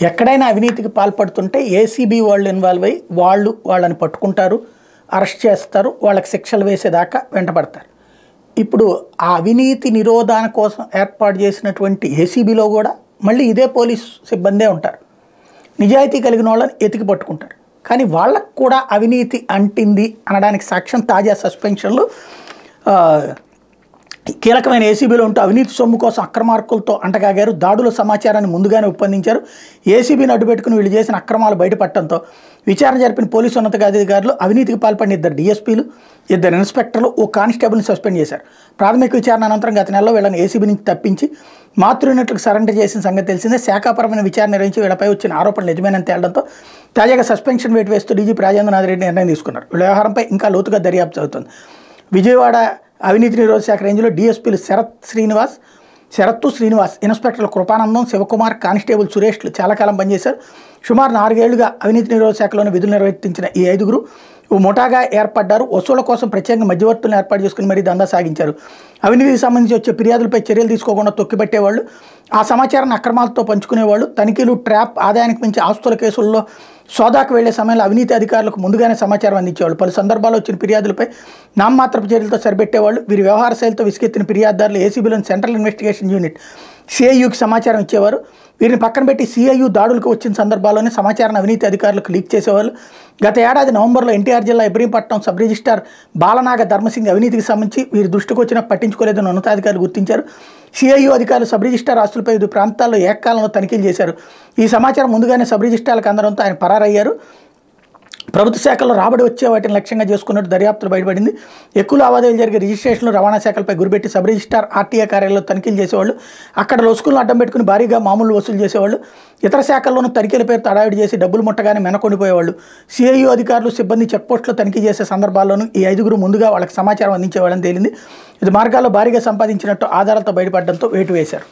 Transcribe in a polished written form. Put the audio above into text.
ఎక్కడైనా అవినీతికి పాల్పడుతుంటే ఏసీబీ వాళ్ళు ఇన్వాల్వ్ అయ్యి వాళ్ళని పట్టుకుంటారు, అరెస్ట్ చేస్తారు, వాళ్ళకి శిక్షలు వేసేదాకా వెంటబడతారు. ఇప్పుడు ఆ అవినీతి నిరోధన కోసం ఏర్పాటు చేసినటువంటి ఏసీబీలో కూడా మళ్ళీ ఇదే పోలీస్ సిబ్బందే ఉంటారు. నిజాయితీ కలిగిన వాళ్ళని ఎతికి పట్టుకుంటారు. కానీ వాళ్ళకు కూడా అవినీతి అంటింది అనడానికి సాక్ష్యం తాజా సస్పెన్షన్లు. కీలకమైన ఏసీబీలో ఉంటూ అవినీతి సొమ్ము కోసం అక్రమార్కులతో అంటగాగారు. దాడుల సమాచారాన్ని ముందుగానే ఒప్పందించారు. ఏసీబీని అడ్డుపెట్టుకుని వీళ్ళు చేసిన అక్రమాలు బయటపడటంతో విచారణ జరిపిన పోలీసు ఉన్నతాధికారులు అవినీతికి పాల్పడిన 2 డీఎస్పీలు, 2 ఇన్స్పెక్టర్లు, ఓ కానిస్టేబుల్ని సస్పెండ్ చేశారు. ప్రాథమిక విచారణ అనంతరం గత నెలలో వీళ్ళని ఏసీబీ నుంచి తప్పించి మాతృ యూనిట్లకు సరెండర్ చేసిన సంగతి తెలిసిందే. శాఖాపరమైన విచారణ నిర్వహించి వీళ్ళపై వచ్చిన ఆరోపణలు నిజమేనని తేలడంతో తాజాగా సస్పెన్షన్ వేటు వేస్తూ డీజీపీ రాజేంద్రనాథ్ రెడ్డి నిర్ణయం తీసుకున్నారు. వీళ్ళ వ్యవహారంపై ఇంకా లోతుగా దర్యాప్తు జరుగుతుంది. విజయవాడ అవినీతి నిరోధక శాఖ రేంజ్లో డీఎస్పీలు శరత్తు శ్రీనివాస్, ఇన్స్పెక్టర్లు కృపానందం, శివకుమార్, కానిస్టేబుల్ సురేష్లు చాలా కాలం పనిచేశారు. సుమారు 4 ఏళ్లుగా అవినీతి నిరోధక శాఖలోని విధులు నిర్వర్తించిన ఈ 5గురు ముఠాగా ఏర్పడ్డారు. వసూళ్ల కోసం ప్రత్యేకంగా మధ్యవర్తులను ఏర్పాటు చేసుకుని మరీ దందా సాగించారు. అవినీతికి సంబంధించి వచ్చే ఫిర్యాదులపై చర్యలు తీసుకోకుండా తొక్కిపెట్టేవాళ్ళు, ఆ సమాచారాన్ని అక్రమాలతో పంచుకునేవాళ్ళు, తనిఖీలు, ట్రాప్, ఆదాయానికి మించి ఆస్తుల కేసుల్లో సోదాకు వెళ్లే సమయంలో అవినీతి అధికారులకు ముందుగానే సమాచారం అందించేవాళ్ళు. పలు సందర్భాల్లో వచ్చిన ఫిర్యాదులపై నామమాత్రపు చర్యలతో సరిపెట్టేవాళ్ళు. వీరి వ్యవహార శైలితో విసిగెత్తిన ఫిర్యాదుదారులు ఏసీబీలోని సెంట్రల్ ఇన్వెస్టిగేషన్ యూనిట్ సిఐయుకి సమాచారం ఇచ్చేవారు. వీరిని పక్కన పెట్టి సిఐయు దాడులకు వచ్చిన సందర్భాల్లోనే సమాచారాన్ని అవినీతి అధికారులకు లీక్ చేసేవాళ్ళు. గత ఏడాది నవంబర్లో ఎన్టీఆర్ జిల్లా ఇబ్రహీంపట్నం సబ్ రిజిస్ట్రార్ బాలనాగ ధర్మసింగ్ అవినీతికి సంబంధించి వీరి దృష్టికి వచ్చినా పట్టించుకోలేదని ఉన్నతాధికారులు గుర్తించారు. సిఐయు అధికారులు సబ్ రిజిస్ట్రార్ ఆస్తులపై వివిధ ప్రాంతాల్లో ఏకకాలంలో తనిఖీలు చేశారు. ఈ సమాచారం ముందుగానే సబ్ రిజిస్ట్రార్లకు అందడంతో ఆయన పరారయ్యారు. ప్రభుత్వ శాఖల్లో రాబడి వచ్చే వాటిని లక్ష్యంగా చేసుకున్నట్టు దర్యాప్తులు బయటపడింది. ఎక్కువ లావాదేవీలు జరిగే రిజిస్ట్రేషన్లు, రవాణా శాఖలపై గురిపెట్టి సబ్ రిజిస్ట్రార్ ఆర్టీఏ కార్యాలయంలో తనిఖీలు చేసేవాళ్ళు. అక్కడ లొసుకులను అడ్డం పెట్టుకుని భారీగా మామూలు వసూలు చేసేవాళ్ళు. ఇతర శాఖల్లోనూ తనిఖీల పేరు తడావిడి చేసి డబ్బులు ముట్టగానే మెనకొండిపోయేవాళ్ళు. సిఐయు అధికారులు, సిబ్బంది చెక్పోస్టులో తనిఖీ చేసే సందర్భాల్లోనూ ఈ 5గురు ముందుగా వాళ్ళకి సమాచారం అందించేవాళ్ళని తేలింది. ఇది మార్గాల్లో భారీగా సంపాదించినట్టు ఆధారాలతో బయటపడడంతో వేటు వేశారు.